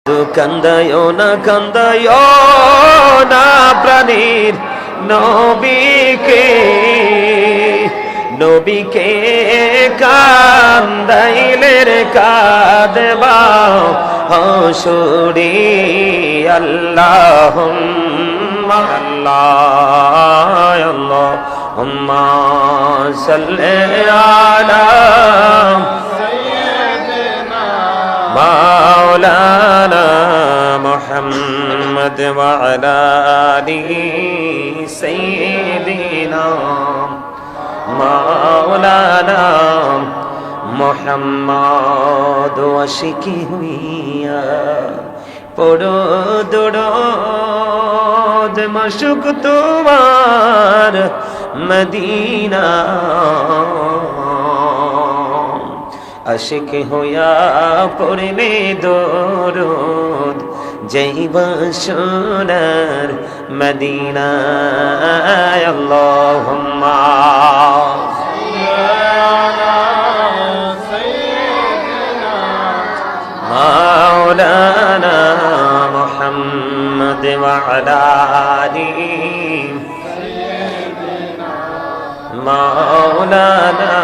কান্দায় না প্রাণীর নবীকে নবীকে কান্দাইলে রে কাঁদবা হসুরি আল্লাহুম্মা আল্লাহুম্মা সাল্লি আলা মাওলানা মুহাম্মদ ওয়া আলা আলিহি সাইয়্যিদিনা মাওলানা মুহাম্মদ আশিকি হুইয়া পড়ো দরদ মাশুক তোমার মদিনা আশিক হইয়া পড়লে দরুদ যাইবা সোনার মদিনায় আল্লাহুম্মা মাওলানা মুহাম্মদ ওয়া আলা আলিহি মাওলানা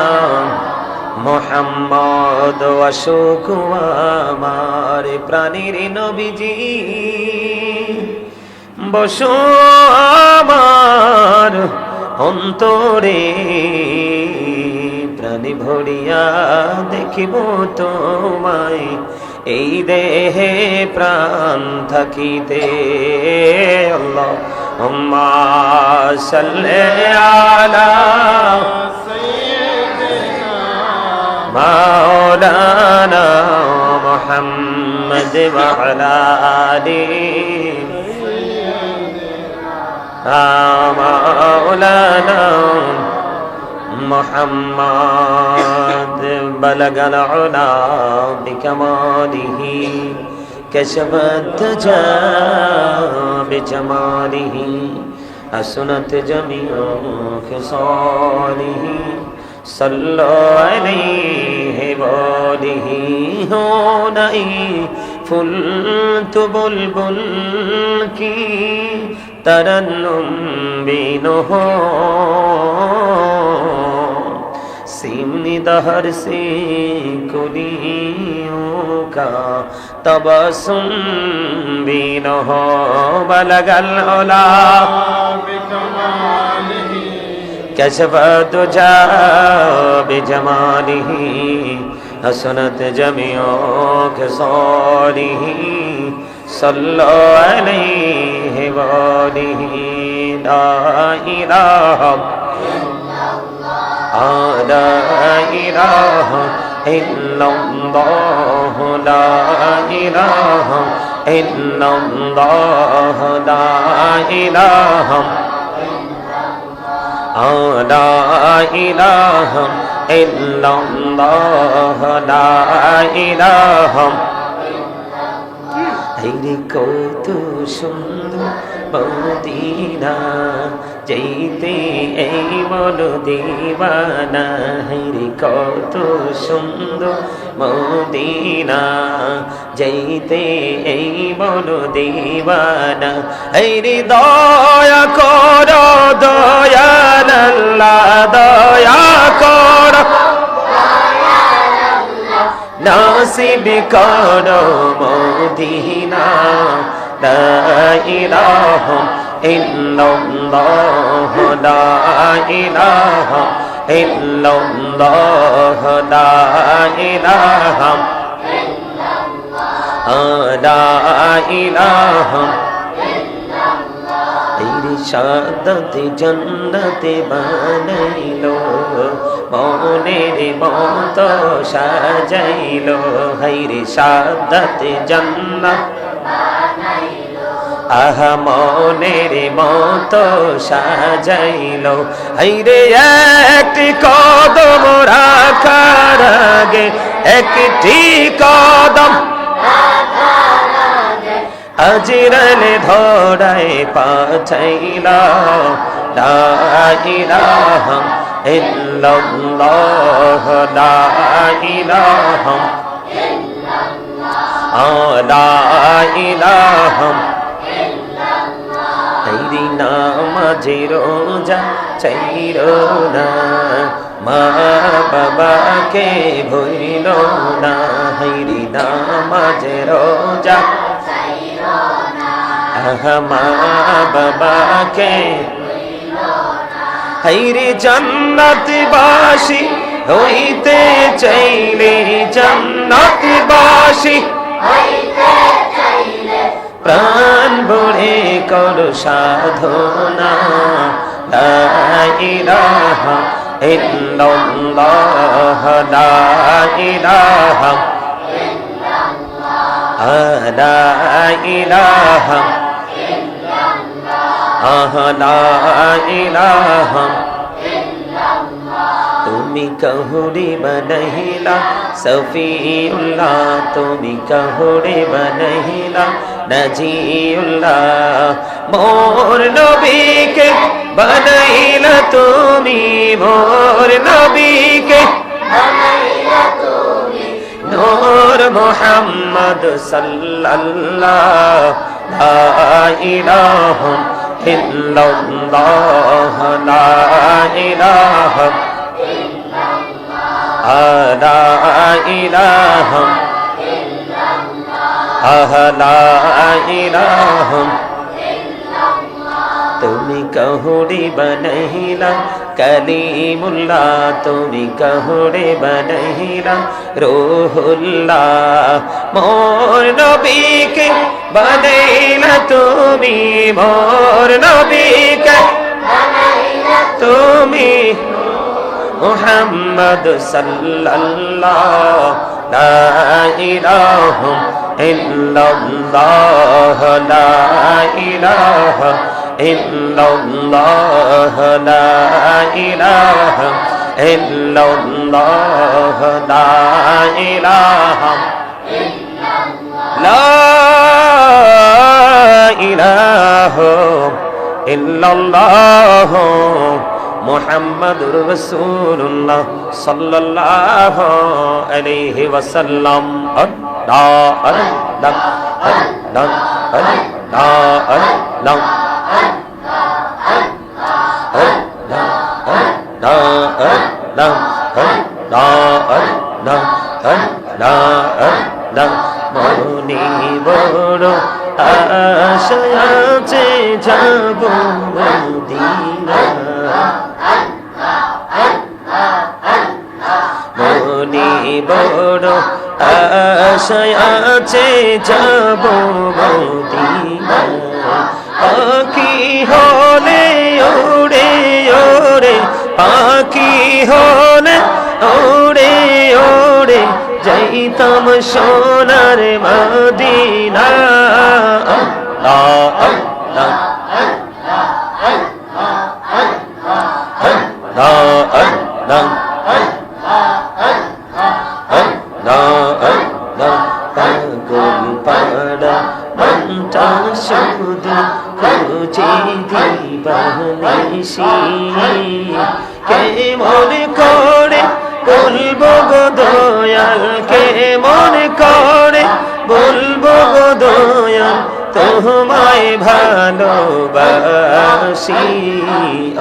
মুহাম্মদ আশুক আমার প্রাণীর নবীজি বসো আমার অন্তরে প্রাণী ভরিয়া দেখিব তোমায় এই দেহে প্রাণ থাকিতে আল্লাহুম্মা সাল্লি আলা মাওলানা মুহাম্মদ ওয়া আলা আলিহি মাওলানা মুহাম্মদ বালাগাল উলা বিকামালিহি কাশফাত দুজা বিজামালিহি হাসনাত জামিউ খিসালিহি सल्लो अलैहि वालिहि हो नहीं फुल तो बुलबुल की तरन्नुम बिनो हो सिमनी दहर से कुलियों का तबसुम बिनो हो बलगल उला كشفت दुजा بجماله حسنت جميع خصاله صلى عليه وآله لا إله لا إله إلا الله لا إله إلا الله لا إله لا إله إلا الله لا إله হেরে কত সুন্দর মদিনা যাইতে এই মন দিবানা হেরে কত সুন্দর মদিনা যাইতে এই মন দিবানা হেরে দয়া করো দয়াল আল্লাহ দয়া করো নাসিব করো মদিনা লা ইলাহা ইল্লাল্লাহ লা ইলাহা ইল্লাল্লাহ লা ইলাহা লা ইলাহা ইরশাদতে জান্নাতে বানাইলো মনের মত সাজাইলো হাইরে সাদাতে জান্নাত আহা মনের মত সাজাইলো হাইরে একটি কদম রাখার আগে একটি কদম আজরালে ধরায় পাঠাইলা লা ইলাহা ইল্লাল্লাহ লা ইলাহা লা ইলাহা হাইরে নামাজে রোজা চাইরো না মা বাবাকে ভুইলো না হাইরে নামাজে রোজা চাইরো না মা বাবাকে হাইরে জান্নাতবাসী হইতে চাইলে জান্নাতবাসী হইতে চাইলে প্রাণ ভরে করো সাধনা লা ইলাহা ইল্লাল্লাহ লা ইলাহা ইল্লাল্লাহ লা ইলাহা ইল্লাল্লাহ লা ইলাহা তুমি কহুরে বনহিলা সফিউল্লাহ তুমি কহুরে বনহিলা নজিউল্লাহ মোর নবীকে বনহিলা তুমি মোর নবীকে বনহিলা তুমি নূর মুহাম্মদ সাল্লাল্লাহ লা ইলাহা ইল্লাল্লাহ লা ইলাহা লা ইলাহা ইল্লাল্লাহ লা ইলাহা তুমি কহুরে বনহিলা কলিমুল্লাহ তুমি কহুরে বনহিলা রূহুল্লাহ মোর নবীকে বনহিলা তুমি মোর নবীকে বনহিলা তুমি মুহাম্মদ সাল্লাল্লাহ লা ইলাহা ইল্লাল্লাহ লা ইলাহা ইল্লাল্লাহ লা ইলাহা ইল্লাল্লাহ লা ইলাহা লা ইলাহা ইল্লাল্লাহ মুহাম্মাদুর রাসূলুল্লাহ সাল্লাল্লাহু আলাইহি ওয়াসাল্লাম আল্লাহ আল্লাহ আল্লাহ আল্লাহ আল্লাহ মনে বড় আশা আছে যাব মদিনা মনে বড় আশা আছে যাব মদিনা পাখি হলে ওড়ে ওড়ে পাখি হলে ওড়ে ওড়ে যাইতাম সোনার মদিনা আল্লাহ আল্লাহ আল্লাহ পাগল পাড়া মনটা শুধু খুঁজে দিবানিশি কেমন করে বলবো গো দয়াল কেমন করে বলবো গো দয়াল তোমায় ভালোবাসি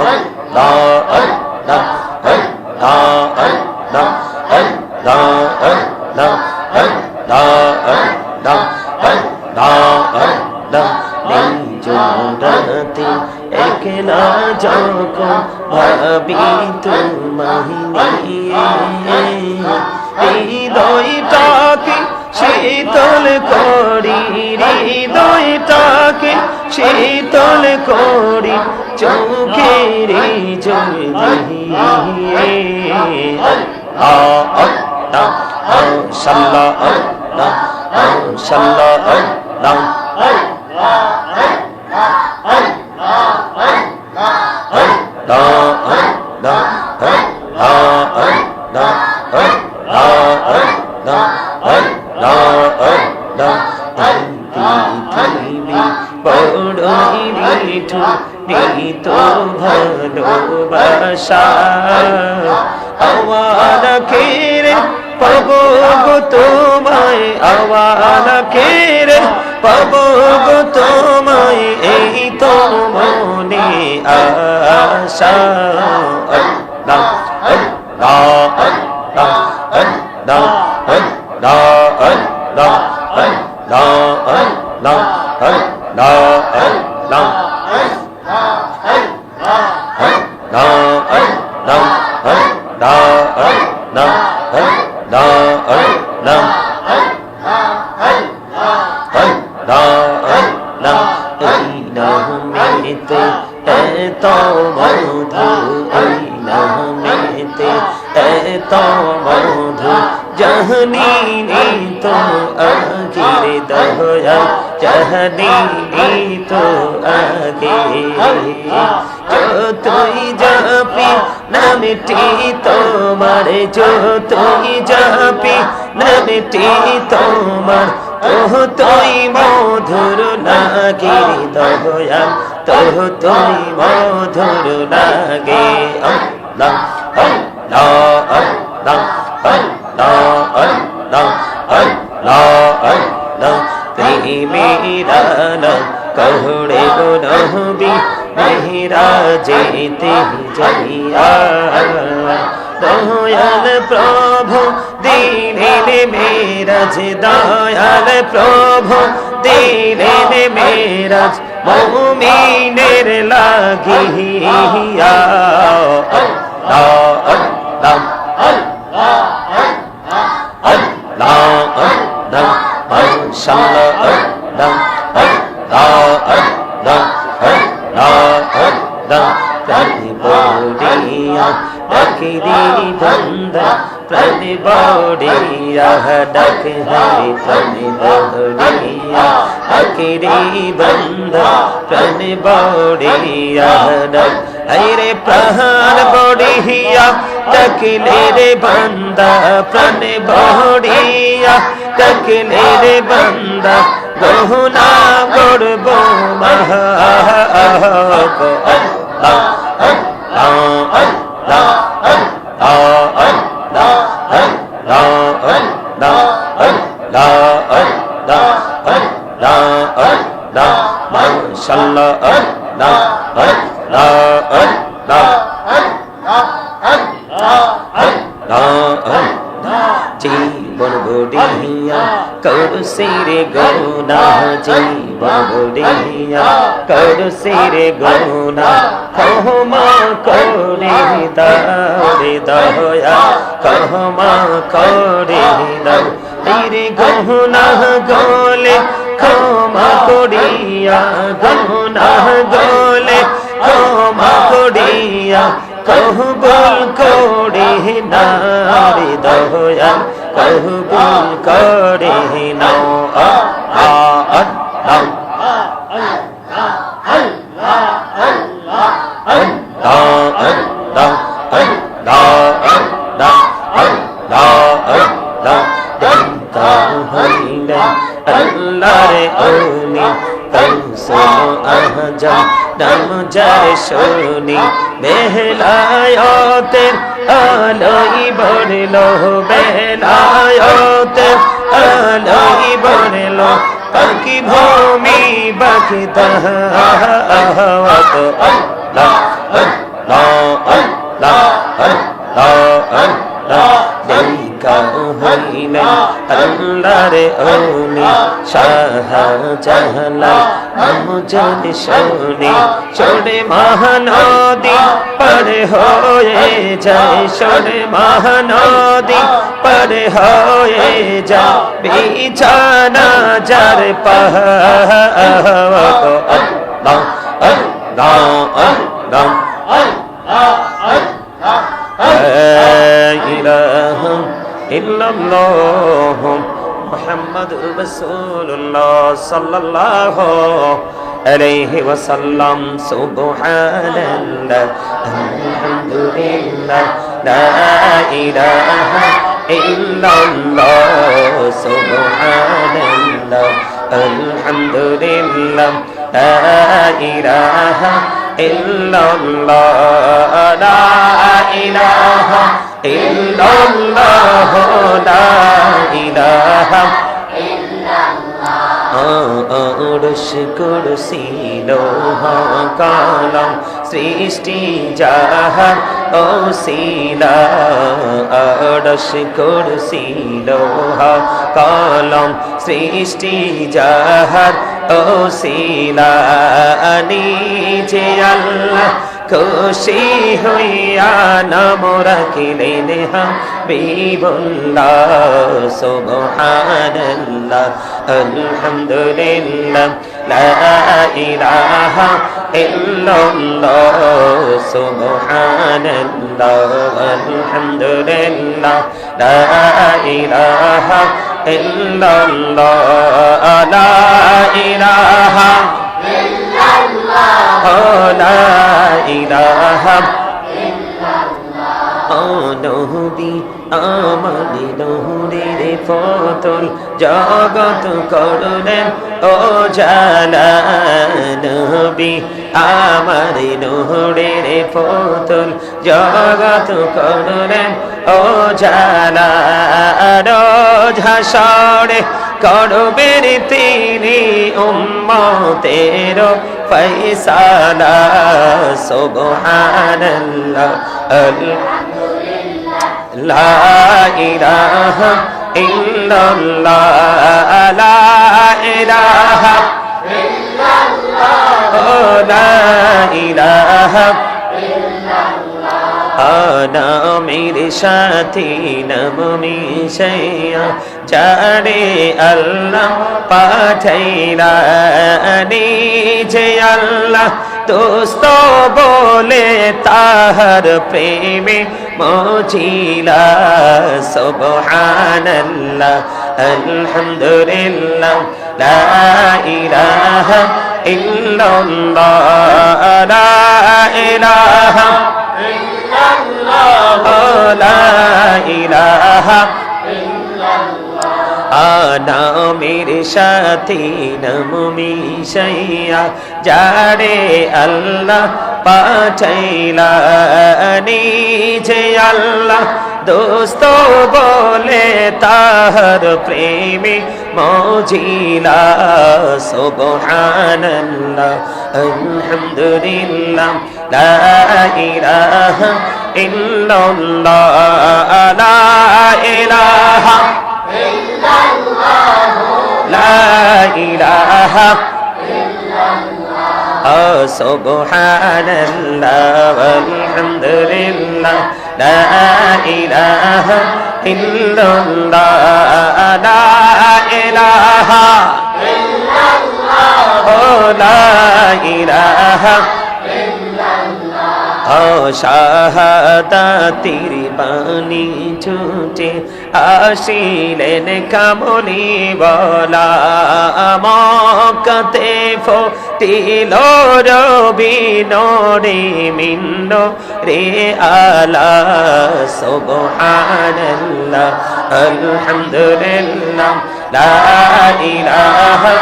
আল্লাহ আল্লাহ আল্লাহ আল্লাহ আল্লাহ আল্লাহ আল্লাহ আল্লাহ নিজরাতে একলা যখন ভাবি তোমায় নিয়ে হৃদয়টাকে শীতল করি হৃদয়টাকে শীতল করি চোখের জল দিয়ে সাল্লাহ আল্লাহ সাল্লাহ আল্লাহ ভালোবাসা আমার খেরে পাবো গো তোমায় আওয়ালা কেরে পাবো গো তোমায় এই তো মনে আশা আল্লাহ আল্লাহ আল্লাহ আল্লাহ আল্লাহ আল্লাহ আল্লাহ আল্লাহ जहनी तो आगे दया जहनी तो आगे जो तुई जापी न मिटी तो मारे जो तुई जापी न मिटी तो मार तो तुई मधुर लागे दया तो तुई मधुर लागे अल्लाह अल्लाह अल्लाह अल्लाह अल्लाह अल्लाह मेरा नाम कहड़े गो नबी मेरा जेते जलिया दयाल प्रभु दीने मेरा दयाल प्रभु दीने मेरा मोमिनेर लागिया अल्लाह अल्लाह प्रतिबोड़िया डक हरि प्रतिबोड़िया अकेरी बंदा प्रतिबोड़िया डक हरे प्राण बोड़िया डकले रे बंदा प्रतिबोड़िया डकले रे बंदा गहुना गोड़बो महा को अल्लाह अल्लाह अल्लाह जीवन बुढ़िया कर सिरे गौना जीवन बुढ़िया कर सिरे गौना कहमा करे दारे दया कहमा करे दरे गौना गोले क्षमा करिया गौना गोले क्षमा करिया कहबुल करे नारे दया कहबुल करे नाओ नाम जय सोनी बेहलायतेर आलोई बढ़लो बेहलायतेर आलोई बढ़लो पाकी भूमि बखता हवात अल्लाह अल्लाह अल्लाह अल्लाह अल्लाह देखा हईले अल्लाह रे ओनी शाह जहला मुझन सोनी छोड़े महानदी पर होए जाए छोड़े महानदी पर होए जा बिछाना जार पहाड़ को अल्लाह अल्लाह अल्लाह ला इलाहा इल्लल्लाह मुहम्मदुर रसूलुल्लाह सल्लल्लाहु अलैहि वसल्लम सुब्हानल्लाह अल्हम्दुलिल्लाह ला इलाहा इल्लल्लाह सुब्हानल्लाह अल्हम्दुलिल्लाह ला इलाहा ইল্লাল্লাহ লা ইলাহা ইল্লাল্লাহ লা ইলাহা আরশ কুরসি লৌহ কলম সৃষ্টি যাহার ওসিলা আরশ কুরসি লৌহ কলম সৃষ্টি যাহার ওসিলা নিজে আল্লাহ খুশি হইয়া নাম রাখিলেন হাবিবুল্লাহ সুবহানাল্লাহ আলহামদুলিল্লাহ লা ইলাহা ইল্লাল্লাহ সুবহানাল্লাহ আলহামদুলিল্লাহ লা ইলাহা ইল্লাল্লাহ লা ইলাহা লা ইলাহা নবী আমার নূরের ফতল জগৎ করলেন ও জালা নবী আমার নূরের ফতল জগৎ করলেন ও জালা রোজ হাসরে করবেন তিনি উম্মতের ফয়সালা সুবহানাল্লাহ লা ইলাহা ইল্লাল্লাহ লা ইলাহা ইল্লাল্লাহ লা ইলাহা নামের সাথী নাম মিশাইয়া যারে আল্লাহ পাঠাইলা নিজে আল্লাহ দোস্ত বলে তাহার প্রেমে মজিলা সুবহানাল্লাহ আলহামদুলিল্লাহ লা ইলাহা ইল্লাল্লাহ লা ইলাহা ইল্লাল্লাহ লা ইলাহা নামের সাথী নাম মিশাইয়া যারে আল্লাহ পাঠাইলা নিজে আল্লাহ দোস্ত বলে তাহার প্রেমে মজিলা সুবহানাল্লাহ আলহামদুলিল্লাহ লা ইলাহা ইল্লাল্লাহ লা ইলাহা ইল্লাল্লাহ লা ইলাহা সুবহানাল্লাহ আলহামদুলিল্লাহ লা ইলাহা ইল্লাল্লাহ লা ইলাহা ইল্লাল্লাহ লা ইলাহা শাহাদাতির বাণী ছুটে আসিলেন কামলি বলা মক্কাতে ফুটিল রবি নূরে মিন্ন রে আলা সুবহানাল্লাহ আলহামদুলিল্লাহ লা ইলাহা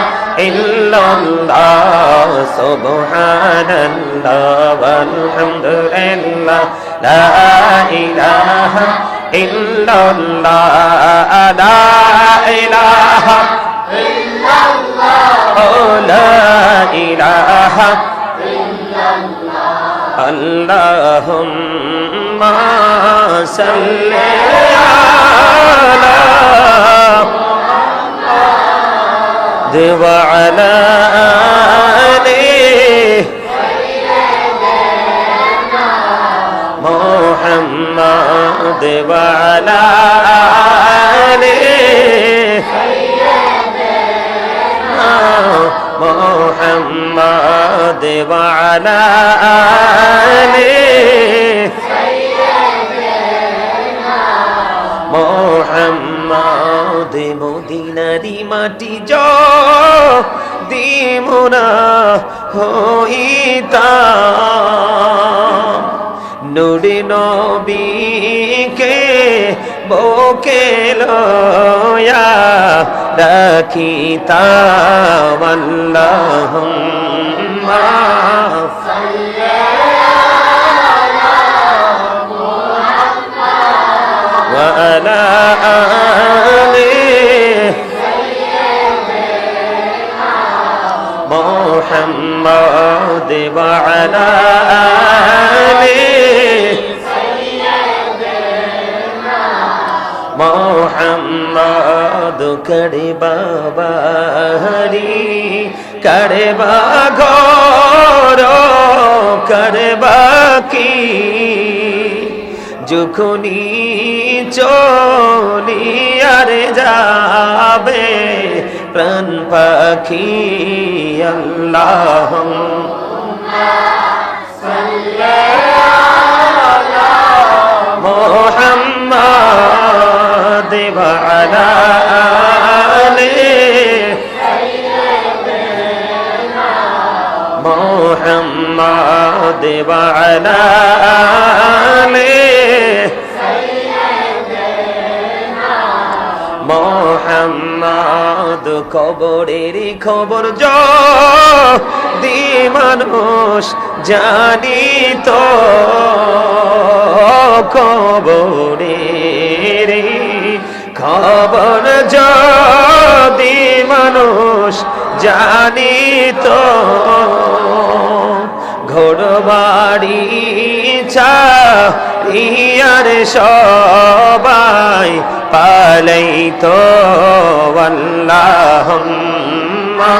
ইল্লাল্লাহ সুবহানাল্লাহ আলহামদুলিল্লাহ লা ইলাহা ইল্লাল্লাহ লা ইলাহা ইল্লাল্লাহ লা ইলাহা ইল্লাল্লাহ আল্লাহুম্মা সাল্লি আলা وعلى آله محمد وعلى آله محمد وعلى آله محمد মদিনারি মাটি যদি মোরা হইতাম নূরে নবীকে বুকে লয়া রাখিতাম আল্লাহুম্মা সাল্লি وعلى آله محمد وعلى آله محمد کربا বাড়ি করবা ঘর করবা কি যখনি চলিয়ারে যাবে প্রাণ পাখি আল্লাহুম্মা সাল্লি আলা মুহাম্মাদ ওয়া আলা আলিহি মুহাম্মাদ ওয়া আলা আলিহি মুহাম্মাদ কবরের খবর যদি মানুষ জানিত কবরের খবর যদি মানুষ জানিত ঘরবাড়ি ছাড়িয়ার সবাই পালাইতো আল্লাহুম্মা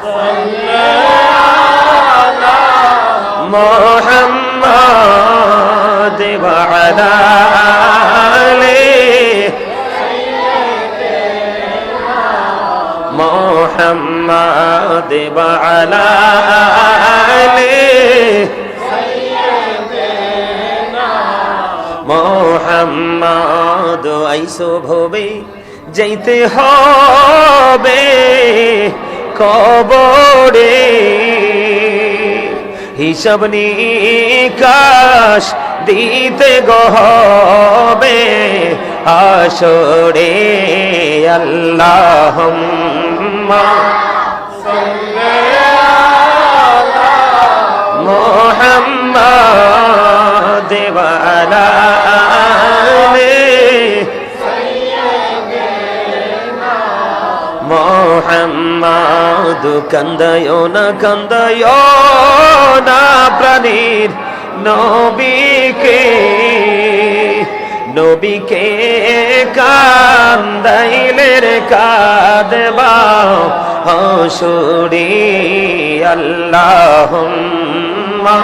সাল্লি আলা মুহাম্মাদ ওয়া আলা আলিহি মুহাম্মাদ ওয়া আলা আলিহি মুহাম্মাদ আইসো ভবে যাইতে হবে কবরে হিসাব নিকাশ দিতে হবে হাসরে আল্লাহুম্মা সাল্লি আলা মুহাম্মাদ ওয়া আলা মুহাম্মাদ কান্দায়ো না প্রাণীর নবীকে কান্দাইলে রে কাঁদবা হাসরে আল্লাহুম্মা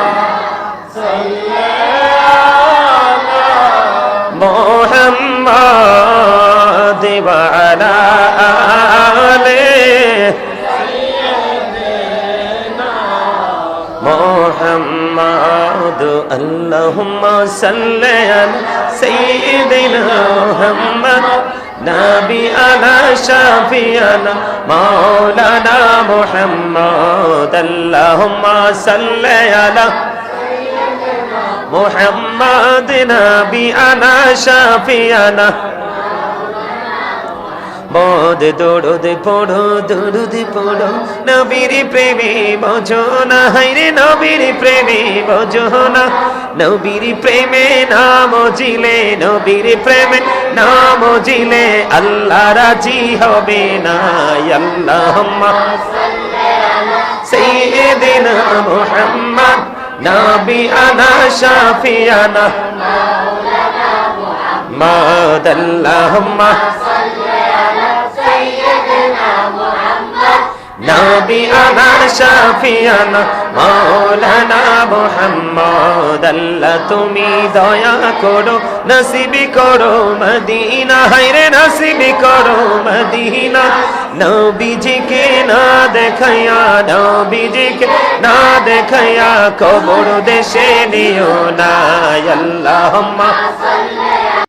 সাল্লি আলা মুহাম্মাদ ওয়া আলা محمد اللهم صل على سيدنا محمد نبينا شفيعنا مولانا محمد اللهم صل على محمد نبينا شفيعنا মদ দরুদ পড়ো নবীর প্রেমে বোঝো না হায়রে নবীর প্রেমে বোঝো না নবীর প্রেমে নাম জিলে নবীর প্রেমে নাম জিলে আল্লাহ রাজি হবে না আল্লাহুম্মা সাল্লি আলা সাইয়্যিদিনা মুহাম্মদ নাবিয়ানা শাফিয়ানা মাওলানা মুহাম্মদ আল্লাহুম্মা نبينا شفيعنا مولانا محمد আল্লাহ তুমি দয়া করো নসিব করো মদিনা হায়রে নসিব করো মদিনা নবীজিকে না দেখায়া কবর দেশে নিও না আল্লাহুম্মা